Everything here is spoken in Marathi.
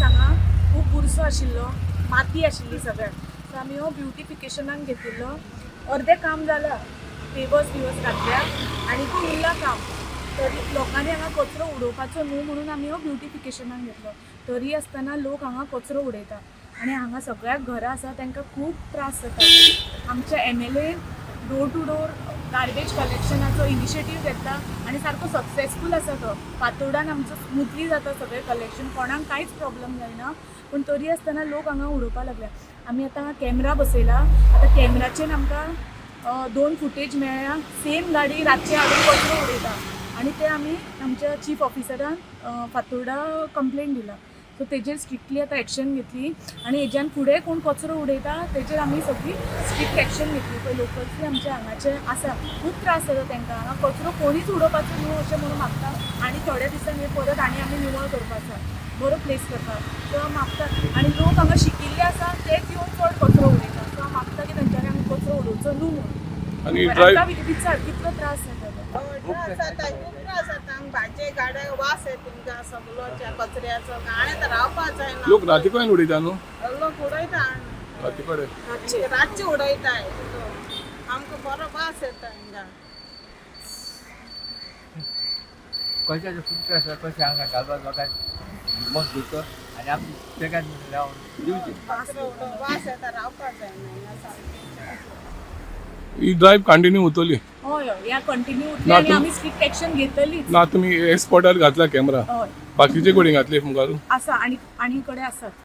हांगा खूब बुरसो आशिल्लो, माती आशिल्ली सगळ्याक. सो आमी हो ब्युटिफिकेशनाक घेतिल्लो. अर्दें काम जालां, पेवर्स घातल्या आनी तूं उरलां काम. तरी लोकांनी हांगा कचरो उडोवपाचो न्हू म्हणून आमी हो ब्युटिफिकेशनाक घेतलो. तरी आसतना लोक हांगा कचरो उडयता आनी हांगा सगळ्याक घरां आसा तांकां खूब त्रास जाता. आमच्या MLA door to door garbage कलेक्शनाचो इनिशिएटीव घेतला आनी सारको सक्सेसफूल आसा तो. फातोर्डान आमचो स्मुथली जाता सगळें कलेक्शन, कोणाक कांयच प्रॉब्लम जायना. पूण तरी आसतना लोक हांगा उडोवपाक लागल्या. आमी आतां कॅमेरा बसयला. आतां कॅमेराचेर आमकां 2 फुटेज मेळ्ळ्या. सेम गाडी रातचे हाडून कचरो उडयता आनी ते आमी आमच्या चीफ ऑफिसरान फातोर्डा कंप्लेन दिला. सो तेजेर स्ट्रिक्टली आतां एक्शन घेतली आनी हेज्यान फुडें कोण कचरो उडयता तेजेर आमी सगळी स्ट्रिक्ट एक्शन घेतली. पळय लोकल्सली आमचे हांगाचे आसा, खूब त्रास जाता तांकां. हांगा कचरो कोणीच उडोवपाचो न्हू अशें म्हणून मागता आनी थोड्या दिसांनी हे परत आमी निवळ करपाचा, बरो प्लेस करता. सो मागता आनी लोक हांगा शिकिल्ले आसा तेच येवन चड कचरो उडयता. सो मागता की तेंच्यांनी हांगा कचरो उडोवचो न्हू म्हणून. आणि विचार कितलो त्रास जाता. खूप त्रास जाता. भाजी गाड्या वास येता तुमकां सगळोच्या कचऱ्याचो. हांवें तर रावपाक जायना. लोक राती कडेन उडयता न्हू, लोक उडयता राती कडेन. रातचे उडयताय. आमकां बरो वास येता हिंगा. कशाचे खूप त्रास जाता. कशें हांगा घालपाक लोकांक मग धुतो आनी आमी तेकान लावन दिवचे. वास येता, रावपाक जायना हिंगा सारकें. ही ड्रायव्ह कंटिन्यू उरतली हय हय, ह्या कंटिन्यू उरतली ना आनी तूं- आमी स्ट्रिक्ट एक्शन घेतलीच. ना. तुम्ही स्पॉटार घातला कॅमेरा, हय बाकीचे कडेन घातले मुखार. आसा आनी कडेन आसात.